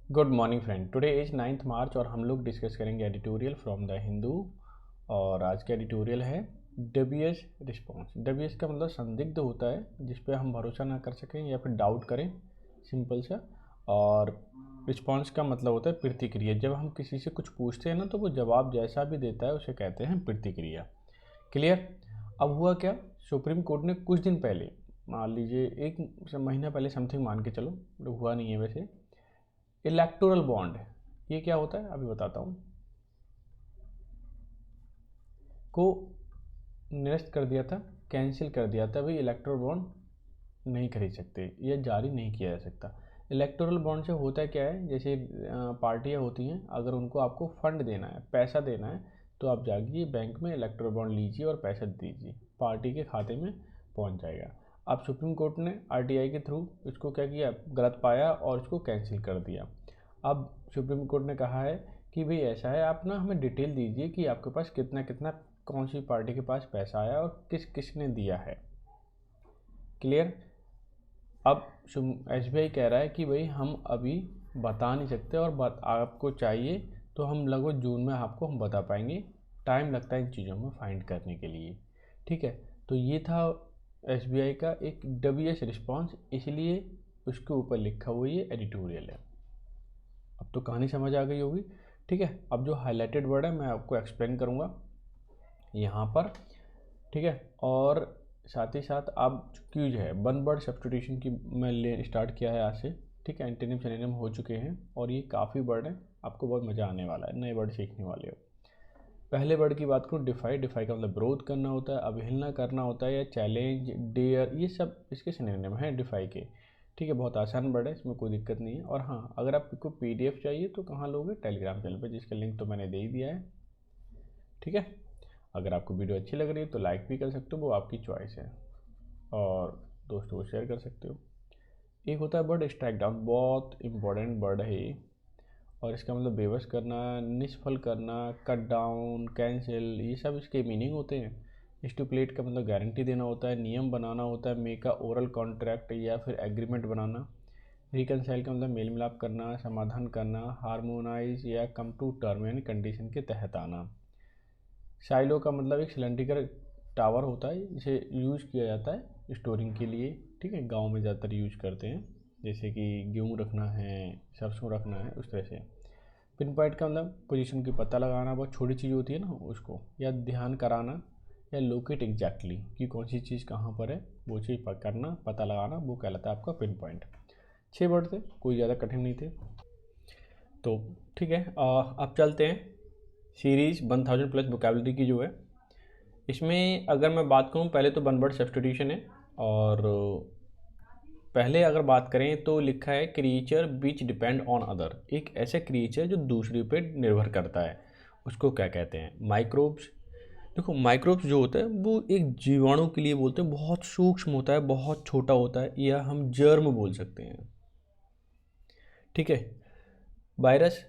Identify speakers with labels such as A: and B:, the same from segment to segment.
A: Good morning friend. Today is 9 मार्च और हम लोग डिस्कस करेंगे एडिटोरियल फ्रॉम द हिंदू। और आज का एडिटोरियल है डबियस रिस्पॉन्स। डबियस का मतलब संदिग्ध होता है, जिस पे हम भरोसा ना कर सकें या फिर डाउट करें, सिंपल सा। और रिस्पॉन्स का मतलब होता है प्रतिक्रिया। जब हम किसी से कुछ पूछते हैं ना, तो वो जवाब जैसा भी देता है उसे कहते हैं प्रतिक्रिया। क्लियर। अब हुआ क्या, सुप्रीम कोर्ट ने कुछ दिन पहले, मान लीजिए एक महीना पहले समथिंग मान के चलो, हुआ नहीं है वैसे, इलेक्टोरल बॉन्ड, ये क्या होता है अभी बताता हूँ, को निरस्त कर दिया था, कैंसिल कर दिया था। भाई इलेक्टोरल बॉन्ड नहीं खरीद सकते या जारी नहीं किया जा सकता। इलेक्टोरल बॉन्ड से होता क्या है, जैसे पार्टियां होती हैं, अगर उनको आपको फंड देना है, पैसा देना है, तो आप जाइए बैंक में इलेक्टोरल बॉन्ड लीजिए और पैसा दीजिए, पार्टी के खाते में पहुंच जाएगा। अब सुप्रीम कोर्ट ने आरटीआई के थ्रू इसको क्या किया, गलत पाया और इसको कैंसिल कर दिया। अब सुप्रीम कोर्ट ने कहा है कि भाई ऐसा है, आप ना हमें डिटेल दीजिए कि आपके पास कितना कितना, कौन सी पार्टी के पास पैसा आया और किस किसने दिया है। क्लियर। अब एसबीआई कह रहा है कि भाई हम अभी बता नहीं सकते, और आपको चाहिए तो हम लगभग जून में आपको हम बता पाएंगे। टाइम लगता है इन चीज़ों में फाइंड करने के लिए। ठीक है। तो ये था एसबीआई का एक डबियस रिस्पॉन्स, इसलिए उसके ऊपर लिखा हुआ ये एडिटोरियल है। अब तो कहानी समझ आ गई होगी। ठीक है। अब जो हाईलाइटेड वर्ड है मैं आपको एक्सप्लेन करूँगा यहाँ पर। ठीक है। और साथ ही साथ आप क्यूज है, वन वर्ड सब्स्टिट्यूशन की मैं ले स्टार्ट किया है आज से। ठीक है। एंटोनिम सिनोनिम हो चुके हैं और ये काफ़ी वर्ड हैं, आपको बहुत मज़ा आने वाला है, नए वर्ड सीखने वाले हो। पहले वर्ड की बात करूँ, डिफाई। डिफाई का मतलब विरोध करना होता है, अवहेलना करना होता है, या चैलेंज, डेयर, ये सब इसके सिनोनिम हैं डिफाई के। ठीक है। बहुत आसान वर्ड है, इसमें कोई दिक्कत नहीं है। और हाँ, अगर आपको पीडीएफ चाहिए तो कहाँ लोगे, टेलीग्राम चैनल पर, जिसका लिंक तो मैंने दे ही दिया है। ठीक है। अगर आपको वीडियो अच्छी लग रही है तो लाइक भी कर सकते हो, वो आपकी चॉइस है, और दोस्तों को शेयर कर सकते हो। एक होता है वर्ड स्ट्राइक डाउन, बहुत इंपॉर्टेंट वर्ड है ये। और इसका मतलब बेबस करना, निष्फल करना, कट डाउन, कैंसिल, ये सब इसके मीनिंग होते हैं। स्टुपुलेट का मतलब गारंटी देना होता है, नियम बनाना होता है, मेक अ ओरल कॉन्ट्रैक्ट या फिर एग्रीमेंट बनाना। रिकनसाइल का मतलब मेल मिलाप करना, समाधान करना, हारमोनाइज या कम टू टर्म यानी कंडीशन के तहत आना। साइलो का मतलब एक सिलेंड्रिकल टावर होता है, जिसे यूज़ किया जाता है स्टोरिंग के लिए। ठीक है। गांव में ज़्यादातर यूज करते हैं, जैसे कि गेहूँ रखना है, सरसों रखना है, उस तरह से। पिन पॉइंट का मतलब पोजीशन की पता लगाना, बहुत छोटी चीज़ होती है ना उसको, या ध्यान कराना, या लोकेट एग्जैक्टली कि कौन सी चीज़ कहाँ पर है, वो चीज़ करना, पता लगाना, वो कहलाता है आपका पिन पॉइंट। 6 वर्ड थे, कोई ज़्यादा कठिन नहीं थे। तो ठीक है, अब चलते हैं सीरीज़ 1000 प्लस वोकेबलरी की जो है। इसमें अगर मैं बात करूं, पहले तो वन वर्ड सब्स्टिट्यूशन है। और पहले अगर बात करें तो लिखा है creature which depend on other. एक ऐसे क्रिएचर जो दूसरे पे निर्भर करता है, उसको क्या कहते हैं, माइक्रोब्स। देखो माइक्रोब्स जो होता है वो एक जीवाणु के लिए बोलते हैं, बहुत सूक्ष्म होता है, बहुत छोटा होता है, या हम जर्म बोल सकते हैं। ठीक है। वायरस,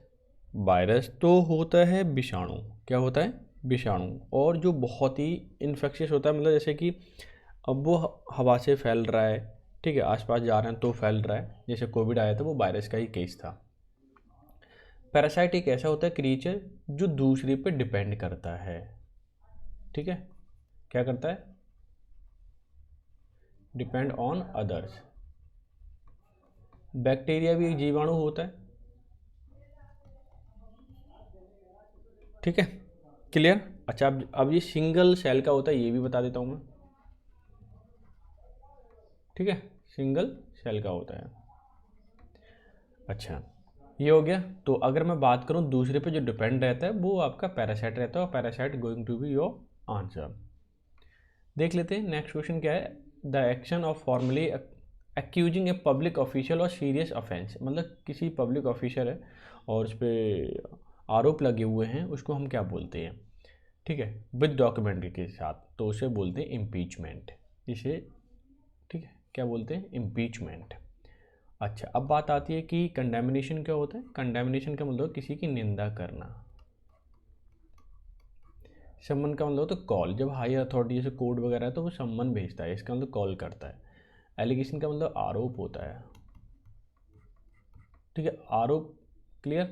A: वायरस तो होता है विषाणु। क्या होता है, विषाणु। और जो बहुत ही इन्फेक्शियस होता है, मतलब जैसे कि अब वो हवा से फैल रहा है, ठीक है, आसपास जा रहे हैं तो फैल रहा है, जैसे कोविड आया था वो वायरस का ही केस था। पैरासाइट एक ऐसा होता है क्रिएचर जो दूसरे पे डिपेंड करता है। ठीक है। क्या करता है, डिपेंड ऑन अदर्स। बैक्टीरिया भी एक जीवाणु होता है। ठीक है। क्लियर। अच्छा, अब ये सिंगल सेल का होता है, ये भी बता देता हूँ मैं। ठीक है। सिंगल सेल का होता है। अच्छा, ये हो गया। तो अगर मैं बात करूं दूसरे पे जो डिपेंड रहता है, वो आपका पैरासाइट रहता है, और parasite going to be your answer. देख लेते हैं नेक्स्ट क्वेश्चन क्या है। The action of formally accusing a public official और सीरियस ऑफेंस, मतलब किसी पब्लिक ऑफिसर है और उस पर आरोप लगे हुए हैं, उसको हम क्या बोलते हैं। ठीक है। विद डॉक्यूमेंट के साथ, तो उसे बोलते हैं इम्पीचमेंट। इसे, ठीक है, क्या बोलते हैं, इम्पीचमेंट। अच्छा, अब बात आती है कि कंडेमिनेशन क्या होता है। कंडेमिनेशन का मतलब किसी की निंदा करना। सम्मन का मतलब होता है कॉल। जब हायर अथॉरिटी जैसे कोर्ट वगैरह है तो वो सम्मन भेजता है, इसका मतलब कॉल करता है। एलिगेशन का मतलब आरोप होता है। ठीक है। आरोप क्लियर,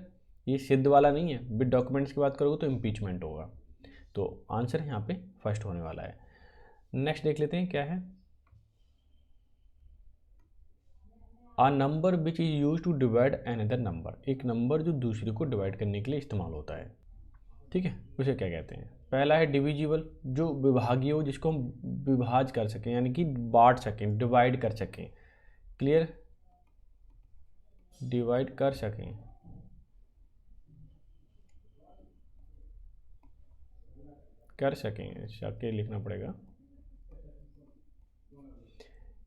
A: ये सिद्ध वाला नहीं है। विद डॉक्यूमेंट्स की बात करोगे तो इम्पीचमेंट होगा। तो आंसर यहाँ पे फर्स्ट होने वाला है। नेक्स्ट देख लेते हैं क्या है। A number which is use to divide another number, एक नंबर जो दूसरे को डिवाइड करने के लिए इस्तेमाल होता है, ठीक है, उसे क्या कहते हैं। पहला है डिविजिबल, जो विभागीय हो, जिसको हम विभाज कर सकें यानी कि बांट सकें, डिवाइड कर सकें। क्लियर, डिवाइड कर सकें। कर सकें, सके लिखना पड़ेगा।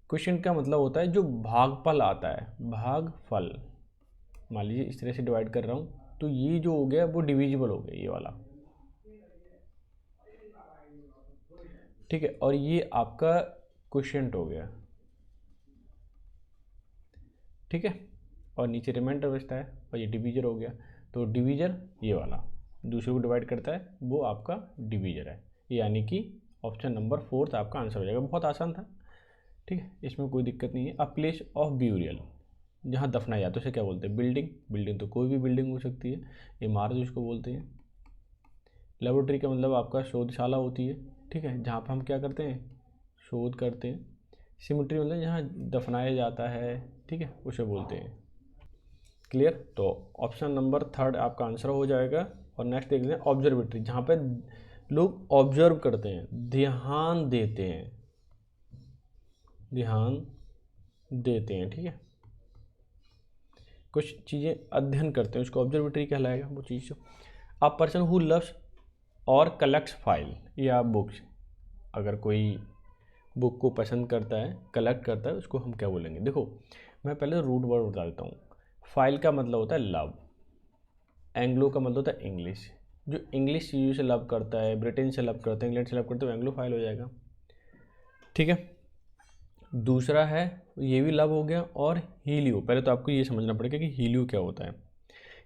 A: क्वेश्चन का मतलब होता है जो भागफल आता है, भागफल। मान लीजिए इस तरह से डिवाइड कर रहा हूँ तो ये जो हो गया वो डिविजिबल हो गया, ये वाला, ठीक है, और ये आपका क्वोशिएंट हो गया, ठीक है, और नीचे रिमाइंडर बचता है और ये डिवीजर हो गया। तो डिवीजर ये वाला दूसरे को डिवाइड करता है, वो आपका डिवीजर है, यानी कि ऑप्शन नंबर 4 आपका आंसर हो जाएगा। बहुत आसान था, ठीक है, इसमें कोई दिक्कत नहीं है। अ प्लेस ऑफ ब्यूरियल, जहाँ दफनाया जाता है उसे क्या बोलते हैं। बिल्डिंग, बिल्डिंग तो कोई भी बिल्डिंग हो सकती है, इमारत जिसको बोलते हैं। लेबोरेटरी का मतलब आपका शोधशाला होती है, ठीक है, जहाँ पर हम क्या करते हैं, शोध करते हैं। सिमेट्री मतलब जहाँ दफनाया जाता है, ठीक है, उसे बोलते हैं। क्लियर, तो ऑप्शन नंबर 3 आपका आंसर हो जाएगा। और नेक्स्ट देख लें ऑब्जर्वेटरी, जहाँ पे लोग ऑब्जर्व करते हैं, ध्यान देते हैं, ध्यान देते हैं, ठीक है, कुछ चीज़ें अध्ययन करते हैं, उसको ऑब्जर्वेटरी कहलाएगा वो चीज़। अ पर्सन हु लव्स और कलेक्ट्स फाइल या बुक्स, अगर कोई बुक को पसंद करता है, कलेक्ट करता है, उसको हम क्या बोलेंगे। देखो मैं पहले रूट वर्ड बता देता हूँ। फाइल का मतलब होता है लव, एंग्लो का मतलब होता है इंग्लिश, जो इंग्लिश चीज़ों से लव करता है, ब्रिटेन से लव करता है, इंग्लैंड से लव करता है, एंग्लो फाइल हो जाएगा, ठीक है। दूसरा है, ये भी लव हो गया। और हीलियो, पहले तो आपको ये समझना पड़ेगा कि हीलियो क्या होता है।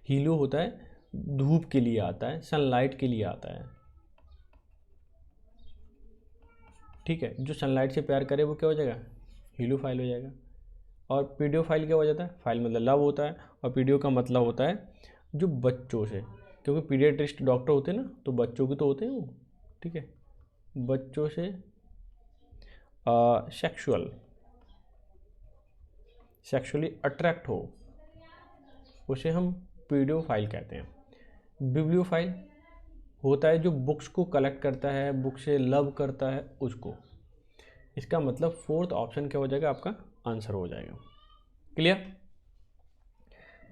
A: हीलियो होता है धूप के लिए आता है, सनलाइट के लिए आता है, ठीक है, जो सनलाइट से प्यार करे वो क्या हो जाएगा, हीलियो फाइल हो जाएगा। और पीडियो फाइल क्या हो जाता है, फाइल मतलब लव होता है, और पीडियो का मतलब होता है जो बच्चों से, क्योंकि पीडियाट्रिस्ट डॉक्टर होते हैं ना, तो बच्चों के तो होते हैं वो, ठीक है, बच्चों से सेक्सुअली अट्रैक्ट हो, उसे हम पीडियोफाइल कहते हैं। बिब्लियोफाइल होता है जो बुक्स को कलेक्ट करता है, बुक से लव करता है उसको। इसका मतलब 4th ऑप्शन क्या हो जाएगा, आपका आंसर हो जाएगा। क्लियर,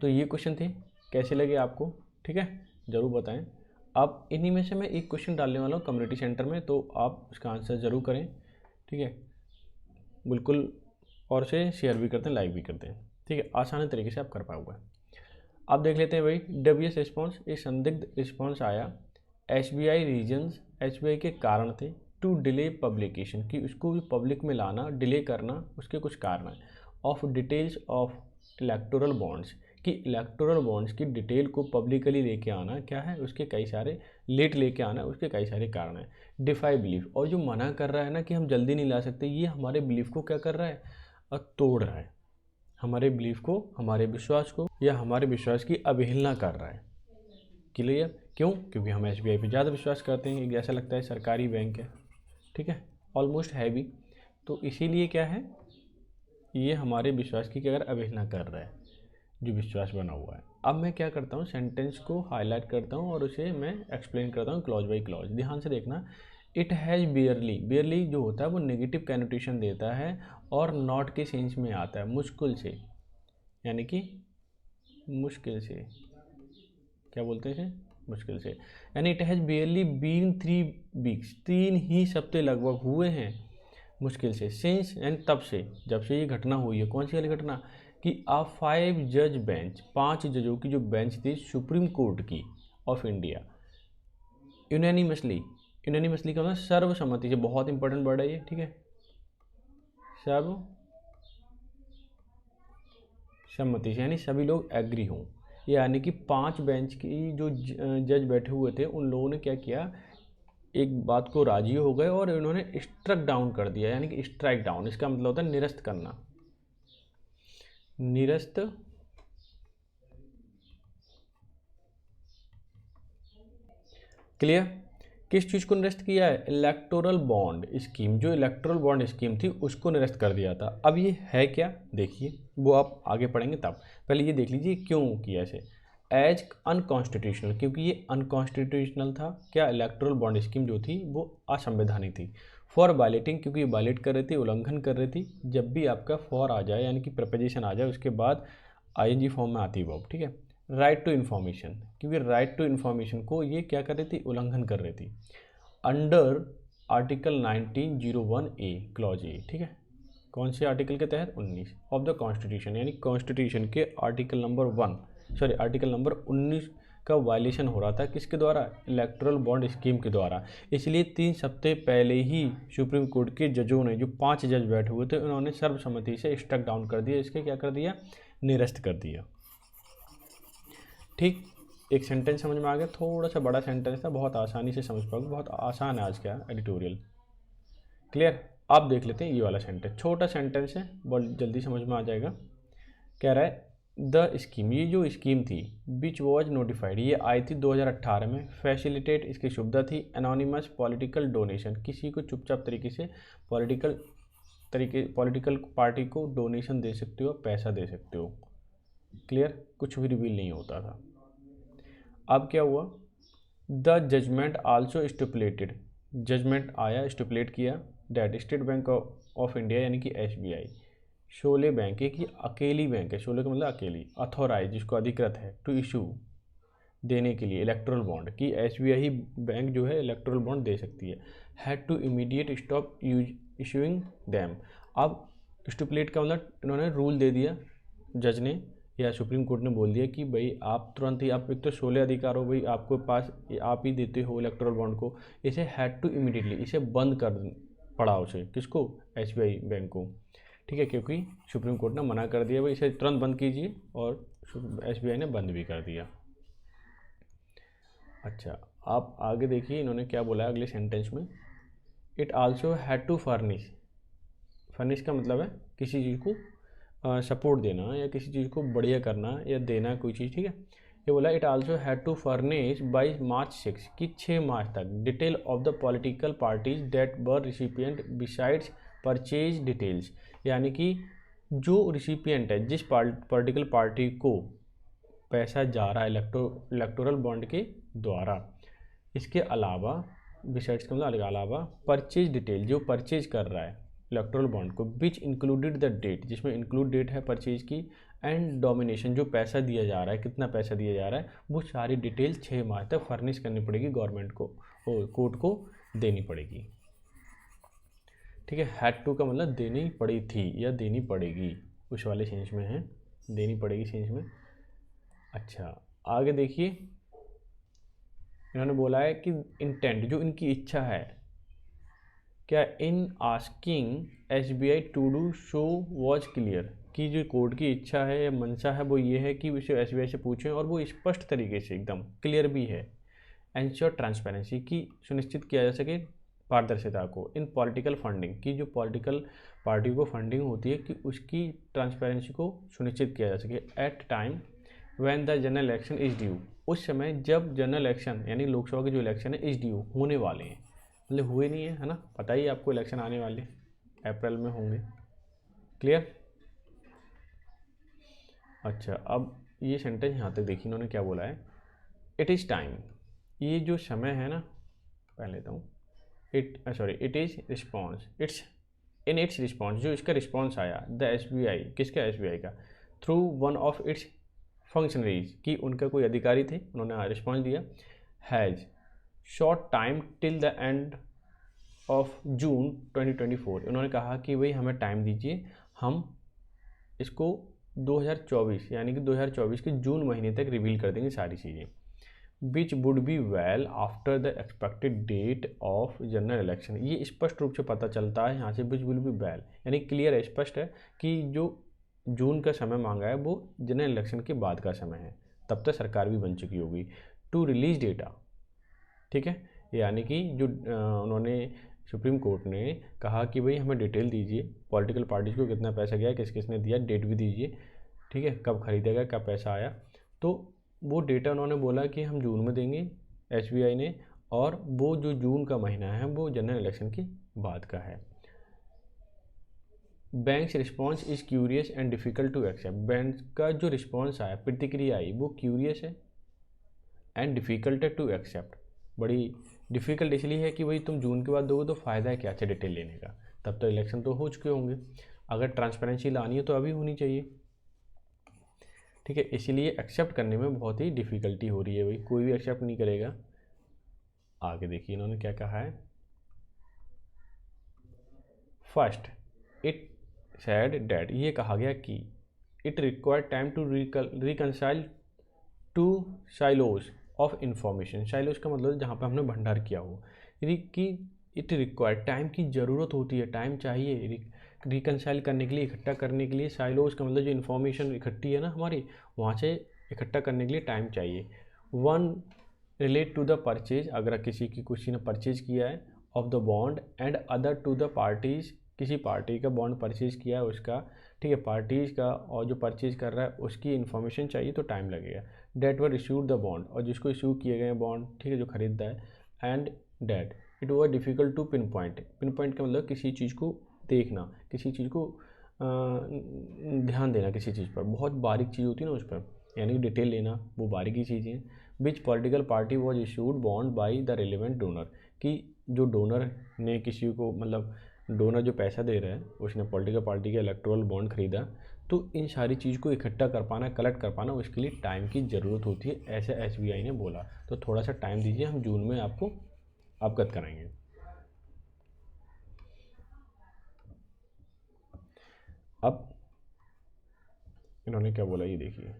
A: तो ये क्वेश्चन थे, कैसे लगे आपको, ठीक है, ज़रूर बताएं। अब इन्हीं में से मैं एक क्वेश्चन डालने वाला हूँ कम्युनिटी सेंटर में, तो आप उसका आंसर ज़रूर करें, ठीक है, बिल्कुल, और उसे शेयर भी करते हैं, लाइक भी करते हैं, ठीक है, आसान तरीके से आप कर पाओगे। अब देख लेते हैं भाई डब्ल्यूएस रिस्पॉन्स, एक संदिग्ध रिस्पॉन्स आया एसबीआई रीजन्स, एसबीआई के कारण थे टू डिले पब्लिकेशन, कि उसको भी पब्लिक में लाना, डिले करना, उसके कुछ कारण हैं। Of details of electoral bonds, कि इलेक्टोरल बॉन्ड्स की डिटेल को पब्लिकली लेके आना क्या है, उसके कई सारे, लेट लेके आना उसके कई सारे कारण हैं। डिफाई बिलीफ, और जो मना कर रहा है ना कि हम जल्दी नहीं ला सकते, ये हमारे बिलीफ को क्या कर रहा है, तोड़ रहा है, हमारे बिलीफ को, हमारे विश्वास को, या हमारे विश्वास की अवहेलना कर रहा है। क्लियर, क्यों, क्योंकि हम एसबीआई पे ज़्यादा विश्वास करते हैं, जैसा लगता है सरकारी बैंक है, ठीक है, ऑलमोस्ट है भी, तो इसीलिए क्या है, ये हमारे विश्वास की क्या अवहेलना कर रहा है, जो विश्वास बना हुआ है। अब मैं क्या करता हूँ, सेंटेंस को हाईलाइट करता हूँ और उसे मैं एक्सप्लेन करता हूँ क्लॉज बाई क्लॉज। ध्यान से देखना, इट हैज़ बियरली, बियरली जो होता है वो नेगेटिव कैनोटेशन देता है और नॉट के सेंस में आता है, मुश्किल से, यानी कि मुश्किल से, क्या बोलते हैं इसे, मुश्किल से, यानी it has barely been 3 weeks, 3 ही सप्ते लगभग हुए हैं मुश्किल से, सिंस एंड तब से, जब से ये घटना हुई है। कौन सी वाली घटना, कि आ 5 जज बेंच, 5 जजों की जो बेंच थी सुप्रीम कोर्ट की ऑफ इंडिया, यूनानिमसली, यूनानिमसली का मतलब सर्वसम्मति से, बहुत इंपॉर्टेंट वर्ड है ये, ठीक है, सर्वसम्मति से, यानी सभी लोग एग्री हों, यानी कि 5 बेंच की जो जज बैठे हुए थे उन लोगों ने क्या किया, एक बात को राजी हो गए और इन्होंने स्ट्रक डाउन कर दिया, यानी कि स्ट्राइक डाउन, इसका मतलब होता है निरस्त करना, निरस्त क्लियर। किस चीज़ को निरस्त किया है? इलेक्टोरल बॉन्ड स्कीम, जो इलेक्टोरल बॉन्ड स्कीम थी उसको निरस्त कर दिया था। अब ये है क्या, देखिए, वो आप आगे पढ़ेंगे तब, पहले ये देख लीजिए क्यों किया इसे। एज अनकॉन्स्टिट्यूशनल, क्योंकि ये अनकॉन्स्टिट्यूशनल था। क्या? इलेक्टोरल बॉन्ड स्कीम जो थी वो असंवैधानिक थी। फॉर वायलेटिंग, क्योंकि वायलेट कर रही थी, उल्लंघन कर रही थी। जब भी आपका फॉर आ जाए यानी कि प्रपोजिशन आ जाए उसके बाद आईएनजी फॉर्म में आती है वर्ब, ठीक है। राइट टू इन्फॉर्मेशन, क्योंकि राइट टू इन्फॉर्मेशन को ये क्या कर रही थी? उल्लंघन कर रही थी। Under article 1901A clause A, ठीक है। कौन से आर्टिकल के तहत? 19 ऑफ द कॉन्स्टिट्यूशन, यानी कॉन्स्टिट्यूशन के आर्टिकल नंबर 19 का वायलेशन हो रहा था। किसके द्वारा? इलेक्टोरल बॉन्ड स्कीम के द्वारा। इसलिए 3 हफ्ते पहले ही सुप्रीम कोर्ट के जजों ने, जो 5 जज बैठे हुए थे, उन्होंने सर्वसम्मति से स्ट्रक डाउन कर दिया, इसके क्या कर दिया? निरस्त कर दिया। ठीक, एक सेंटेंस समझ में आ गया। थोड़ा सा बड़ा सेंटेंस था, बहुत आसानी से समझ पाओगे, बहुत आसान है आज का एडिटोरियल। क्लियर। आप देख लेते हैं ये वाला सेंटेंस, छोटा सेंटेंस है, बहुत जल्दी समझ में आ जाएगा। कह रहा है द स्कीम, ये जो स्कीम थी, विच वॉज नोटिफाइड, ये आई थी 2018 में। फैसिलिटेट, इसकी सुविधा थी एनोनिमस पॉलिटिकल डोनेशन, किसी को चुपचाप तरीके से पॉलिटिकल पार्टी को डोनेशन दे सकते हो, पैसा दे सकते हो। क्लियर, कुछ भी रिवील नहीं होता था। अब क्या हुआ? The judgment also stipulated, judgment आया, स्टिपुलेट किया, that state bank of India यानी कि SBI, शोले बैंक, एक ही अकेली बैंक है, शोले का मतलब अकेली, अथॉराइज, जिसको अधिकृत है, टू इशू, देने के लिए इलेक्टोरल बॉन्ड, कि SBI ही बैंक जो है इलेक्टोरल बॉन्ड दे सकती है। Had to immediate stop issuing them. अब स्टिपुलेट का मतलब इन्होंने रूल दे दिया, जज ने या सुप्रीम कोर्ट ने बोल दिया कि भाई आप तुरंत ही, आप एक तो 16 अधिकार हो भाई, आपको पास, आप ही देते हो इलेक्टोरल बॉन्ड को, इसे हैड टू इमीडिएटली, इसे बंद कर पड़ा उसे, किसको? SBI बैंक को, ठीक है, क्योंकि सुप्रीम कोर्ट ने मना कर दिया भाई इसे तुरंत बंद कीजिए, और SBI ने बंद भी कर दिया। अच्छा, आप आगे देखिए इन्होंने क्या बोला है अगले सेंटेंस में। It also had to furnish, furnish का मतलब है किसी चीज़ को सपोर्ट देना या किसी चीज़ को बढ़िया करना या देना कोई चीज़, ठीक है। ये बोला it also had to furnish by March 6 कि 6 मार्च तक detail of the political parties that were recipient besides purchase details, यानी कि जो रिसिपिएंट है, जिस पॉलिटिकल पार्टी को पैसा जा रहा है इलेक्टोरल बॉन्ड के द्वारा, इसके अलावा, बिसाइड्स का मतलब अलावा, परचेज डिटेल, जो परचेज कर रहा है इलेक्टोरल बॉन्ड को, विच इंक्लूडेड द डेट, जिसमें इंक्लूड डेट है परचेज की, एंड डोमिनेशन, जो पैसा दिया जा रहा है, कितना पैसा दिया जा रहा है, वो सारी डिटेल 6 मार्च तक फर्निश करनी पड़ेगी गवर्नमेंट को, कोर्ट को देनी पड़ेगी। ठीक है, हैड टू का मतलब देनी पड़ी थी या देनी पड़ेगी, उस वाले सेंस में है, देनी पड़ेगी सेंस में। अच्छा, आगे देखिए, इन्होंने बोला है कि इंटेंट, जो इनकी इच्छा है, क्या? In asking SBI to do show was clear, कि जो कोर्ट की इच्छा है या मंशा है वो ये है कि उसे SBI से पूछें और वो स्पष्ट तरीके से एकदम क्लियर भी है। एंश्योर ट्रांसपेरेंसी, की सुनिश्चित किया जा सके पारदर्शिता को। इन पॉलिटिकल फंडिंग, की जो पॉलिटिकल पार्टी को फंडिंग होती है कि उसकी ट्रांसपेरेंसी को सुनिश्चित किया जा सके। At time when the general election is due, उस समय जब जनरल इलेक्शन यानी लोकसभा के जो इलेक्शन है इज ड्यू, होने वाले हैं, मतलब हुए नहीं है ना, पता ही आपको इलेक्शन आने वाले अप्रैल में होंगे। क्लियर। अच्छा, अब ये सेंटेंस यहाँ तक देखिए इन्होंने क्या बोला है। इट इज़ टाइम, ये जो समय है ना, पहले लेता हूँ, it is response, it's response, जो इसका रिस्पॉन्स आया, द SBI, किसका? SBI का, through one of its functionaries, कि उनका कोई अधिकारी थे, उन्होंने रिस्पॉन्स दिया, has short time till the end of June 2024, उन्होंने कहा कि भाई हमें टाइम दीजिए, हम इसको 2024 यानी कि 2024 के जून महीने तक रिवील कर देंगे सारी चीज़ें। Which would be well after the expected date of general election, ये स्पष्ट रूप से पता चलता है यहाँ से, विच विल बी वेल यानी क्लियर है, स्पष्ट है कि जो जून का समय मांगा है वो जनरल इलेक्शन के बाद का समय है, तब तक सरकार भी बन चुकी होगी। टू रिलीज डेटा, ठीक है, यानी कि जो उन्होंने सुप्रीम कोर्ट ने कहा कि भाई हमें डिटेल दीजिए, पॉलिटिकल पार्टीज को कितना पैसा गया, किस किसने दिया, डेट भी दीजिए, ठीक है, कब खरीदेगा, कब पैसा आया, तो वो डेटा उन्होंने बोला कि हम जून में देंगे SBI ने, और वो जो जून का महीना है वो जनरल इलेक्शन के बाद का है। Banks response is curious and difficult to accept. Bank का जो रिस्पॉन्स आया, प्रतिक्रिया आई, वो क्यूरियस है एंड डिफ़िकल्ट है टू एक्सेप्ट। बड़ी डिफ़िकल्ट इसलिए है कि भाई तुम जून के बाद दोगे तो फ़ायदा है क्या अच्छा डिटेल लेने का, तब तो इलेक्शन तो हो चुके होंगे। अगर ट्रांसपेरेंसी लानी है तो अभी होनी चाहिए, ठीक है। इसीलिए एक्सेप्ट करने में बहुत ही डिफ़िकल्टी हो रही है भाई, कोई भी एक्सेप्ट नहीं करेगा। आगे देखिए इन्होंने क्या कहा है। फर्स्ट इट सैड डैट, ये कहा गया कि it required time to reconcile two silos of information. Silos का मतलब जहाँ पे हमने भंडार किया हो, कि इट रिक्वायर्ड टाइम की ज़रूरत होती है, टाइम चाहिए रिकनसाइल करने के लिए, इकट्ठा करने के लिए। साइलोज का मतलब जो इन्फॉर्मेशन इकट्ठी है ना हमारी, वहाँ से इकट्ठा करने के लिए टाइम चाहिए। One relate to the purchase, अगर किसी ने परचेज किया है, of the bond, and other to the parties, किसी पार्टी का बॉन्ड परचेज किया है उसका, ठीक है, पार्टीज का, और जो परचेज कर रहा है उसकी इन्फॉर्मेशन चाहिए तो टाइम लगेगा। Date were issued the bond, और जिसको इशू किए गए बॉन्ड, ठीक है, जो खरीदता है। And date it was difficult to pin point. Pin point का मतलब किसी चीज़ को देखना, किसी चीज़ को ध्यान देना, किसी चीज़ पर बहुत बारीक चीज़ होती है ना उस पर, यानी कि डिटेल लेना, वो बारीकी चीज़ें हैं। विच political party was issued bond by the relevant donor, कि जो डोनर ने किसी को, मतलब डोनर जो पैसा दे रहा है उसने पॉलिटिकल पार्टी का इलेक्टोरल बॉन्ड खरीदा। तो इन सारी चीज़ को इकट्ठा कर पाना, कलेक्ट कर पाना, उसके लिए टाइम की ज़रूरत होती है, ऐसा SBI ने बोला। तो थोड़ा सा टाइम दीजिए, हम जून में आपको अवगत कराएंगे। अब इन्होंने क्या बोला ये देखिए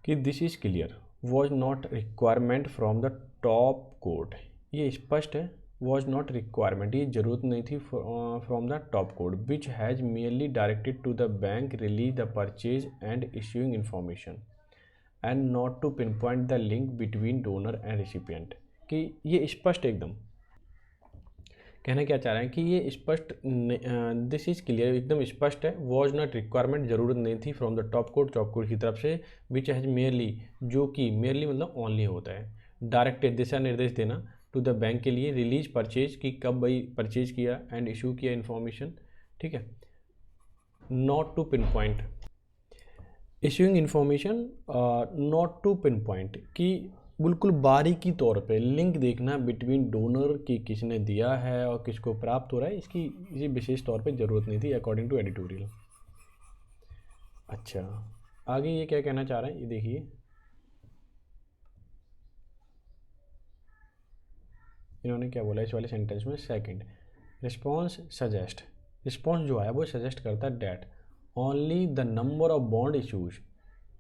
A: कि this is clear was not requirement from the top court. ये स्पष्ट है, वॉज नॉट रिक्वायरमेंट, ये ज़रूरत नहीं थी from the top court, which has merely directed to the bank release the purchase and issuing information and not to pin point the link between donor and recipient. कि ये स्पष्ट एकदम कहना क्या चाह रहे हैं कि ये स्पष्ट, दिस इज़ क्लियर, एकदम स्पष्ट है। वॉज नॉट रिक्वायरमेंट, ज़रूरत नहीं थी फ्रॉम द टॉप कोर्ट की तरफ से, विच हैज़ मेयरली, जो कि मेयरली मतलब ओनली होता है, डायरेक्टेड, दिशा निर्देश देना, टू द बैंक के लिए, रिलीज परचेज की कब भाई परचेज किया, एंड इशू किया इन्फॉर्मेशन, ठीक है, not to pin point, issuing information not to pin point, कि बिल्कुल बारीकी तौर पे लिंक देखना बिटवीन डोनर की किसने दिया है और किसको प्राप्त हो रहा है, इसकी किसी विशेष तौर पे ज़रूरत नहीं थी अकॉर्डिंग टू एडिटोरियल। अच्छा, आगे ये क्या कहना चाह रहे हैं ये देखिए। इन्होंने क्या बोला इस वाले सेंटेंस में, सेकंड रिस्पॉन्स सजेस्ट, रिस्पॉन्स जो आया वो सजेस्ट करता है that only the number of bond issues,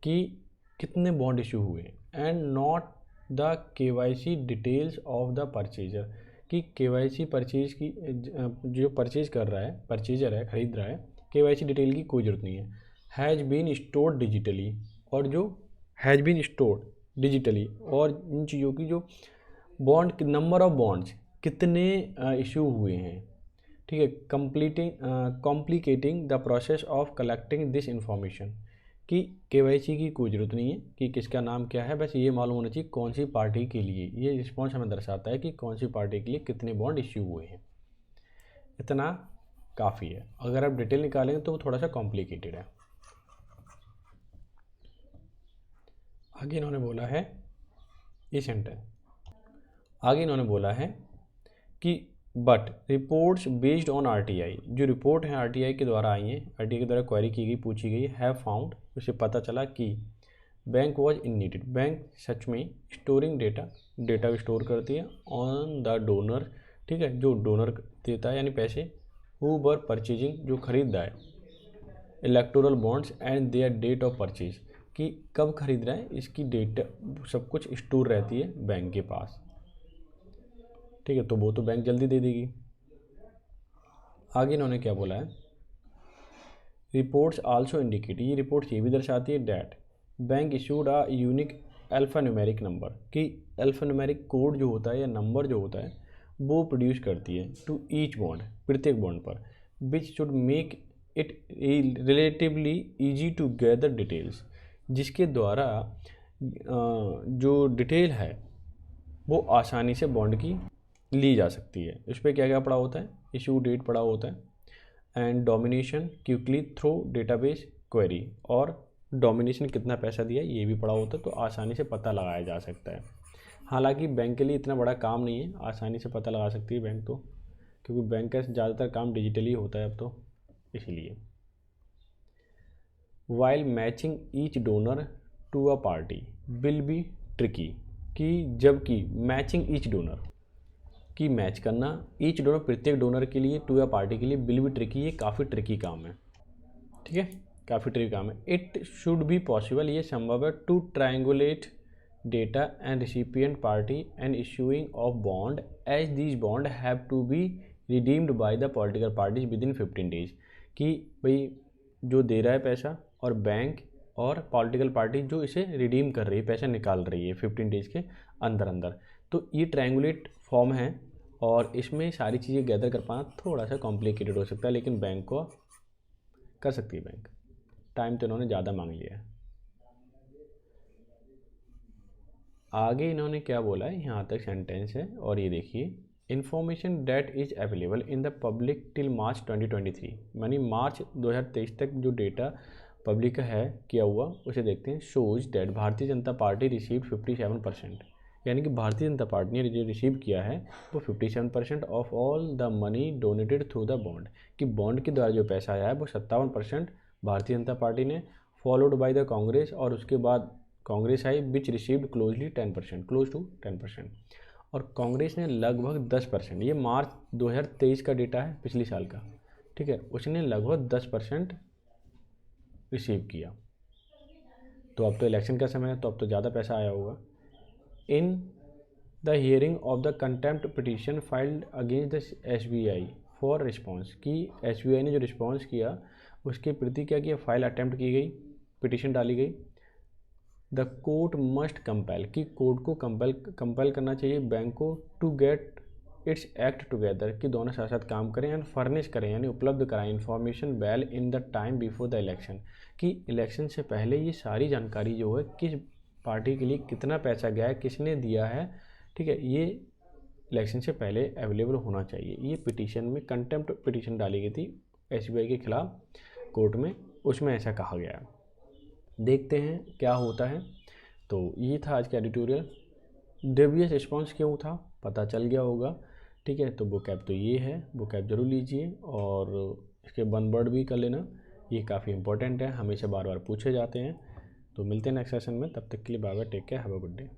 A: कि कितने बॉन्ड इशू हुए, and not the KYC details of the purchaser, कि KYC परचेज की, जो परचेज कर रहा है, परचेजर है, खरीद रहा है, KYC डिटेल की कोई ज़रूरत नहीं है। हैज़ बीन स्टोर्ड डिजिटली, और जो हैज़ बीन स्टोर्ड डिजिटली, और इन चीज़ों की जो बॉन्ड, नंबर ऑफ बॉन्ड्स कितने इशू हुए हैं, ठीक है, complicating the process of collecting this information, कि KYC की कोई ज़रूरत नहीं है कि किसका नाम क्या है, बस ये मालूम होना चाहिए कौन सी पार्टी के लिए। ये रिस्पॉन्स हमें दर्शाता है कि कौन सी पार्टी के लिए कितने बॉन्ड इश्यू हुए हैं, इतना काफ़ी है। अगर आप डिटेल निकालेंगे तो वो थोड़ा सा कॉम्प्लिकेटेड है। आगे इन्होंने बोला है ये सेंटेंस, आगे इन्होंने बोला है कि but reports based on RTI, जो रिपोर्ट है RTI के द्वारा आई हैं, RTI के द्वारा क्वेरी की गई, पूछी गई, हैव फाउंड, उसे पता चला कि bank was in needed, bank सच में स्टोरिंग डेटा को स्टोर करती है ऑन द डोनर, ठीक है, जो डोनर देता है यानी पैसे, हु वर परचेजिंग, जो खरीद रहा है, electoral bonds and their date of purchase, कि कब खरीद रहा है इसकी डेट सब कुछ स्टोर रहती है बैंक के पास, ठीक है, तो वो तो बैंक जल्दी दे देगी। आगे इन्होंने क्या बोला है, रिपोर्ट्स आल्सो इंडिकेट, ये रिपोर्ट्स ये भी दर्शाती है that bank issued a unique alphanumeric number, कि अल्फ़ान्यूमेरिक कोड जो होता है या नंबर जो होता है वो प्रोड्यूस करती है टू ईच बॉन्ड, प्रत्येक बॉन्ड पर, which should make it relatively easy to gather details, जिसके द्वारा जो डिटेल है वो आसानी से बॉन्ड की ली जा सकती है। इस पर क्या क्या पड़ा होता है, इशू डेट पड़ा होता है and domination quickly through database query, और डोमिनेशन कितना पैसा दिया ये भी पड़ा होता है, तो आसानी से पता लगाया जा सकता है। हालांकि बैंक के लिए इतना बड़ा काम नहीं है, आसानी से पता लगा सकती है बैंक तो, क्योंकि बैंक का ज़्यादातर काम डिजिटली होता है अब तो, इसलिए। While matching each donor to a party will be tricky, कि जबकि मैचिंग ईच डोनर की मैच करना ईच डोनर प्रत्येक डोनर के लिए टू अ पार्टी के लिए विल बी ट्रिकी, ये काफ़ी ट्रिकी काम है, ठीक है, काफ़ी ट्रिकी काम है। इट शुड बी पॉसिबल, ये संभव है, to triangulate data and recipient party and issuing of bond as these bond have to be redeemed by the political parties within 15 days, कि भाई जो दे रहा है पैसा और बैंक और पॉलिटिकल पार्टी जो इसे रिडीम कर रही है, पैसा निकाल रही है 15 डेज के अंदर अंदर, तो ये ट्रायंगुलेट फॉर्म है और इसमें सारी चीज़ें गैदर कर पाना थोड़ा सा कॉम्प्लिकेटेड हो सकता है, लेकिन बैंक को कर सकती है बैंक। टाइम तो इन्होंने ज़्यादा मांग लिया है। आगे इन्होंने क्या बोला है, यहाँ तक सेंटेंस है और ये देखिए, information that is available in the public till March 2023, यानी मार्च 2023 तक जो डेटा पब्लिक है किया हुआ उसे देखते हैं। Shows date Bharatiya Janata party received 57%, यानी कि भारतीय जनता पार्टी ने जो रिसीव किया है वो 57% of all the money donated through the bond, कि बॉन्ड के द्वारा जो पैसा आया है वो 57% भारतीय जनता पार्टी ने, फॉलोड बाय द कांग्रेस, और उसके बाद कांग्रेस आई विच रिसीव्ड क्लोजली 10%, क्लोज टू 10%, और कांग्रेस ने लगभग 10%, ये मार्च 2023 का डेटा है पिछले साल का, ठीक है, उसने लगभग 10% रिसीव किया। तो अब तो इलेक्शन का समय है, तो अब तो ज़्यादा पैसा आया होगा। In the hearing of the contempt petition filed against the SBI for response, की SBI ने जो रिस्पॉन्स किया उसके प्रति क्या किया, फाइल अटैम्प्ट की गई, पिटीशन डाली गई। द कोर्ट मस्ट कंपेल, कि कोर्ट को कंपेल करना चाहिए बैंक को, to get its act together, कि दोनों साथ साथ काम करें एंड फर्निश करें, यानी उपलब्ध कराएं information well in the time before the election, कि इलेक्शन से पहले ये सारी जानकारी जो है किस पार्टी के लिए कितना पैसा गया है, किसने दिया है, ठीक है, ये इलेक्शन से पहले अवेलेबल होना चाहिए। ये पिटीशन में कंटेम्प्ट पिटीशन डाली गई थी SBI के खिलाफ कोर्ट में, उसमें ऐसा कहा गया है। देखते हैं क्या होता है। तो ये था आज का एडिटोरियल। डेवियस रिस्पॉन्स क्यों था पता चल गया होगा, ठीक है, तो वोकैब तो ये है, वोकैब जरूर लीजिए और इसके वन वर्ड भी कर लेना, ये काफ़ी इंपॉर्टेंट है, हमेशा बार बार पूछे जाते हैं। तो मिलते हैं नेक्स्ट सेशन में, तब तक के लिए bye bye, take care, have a good day.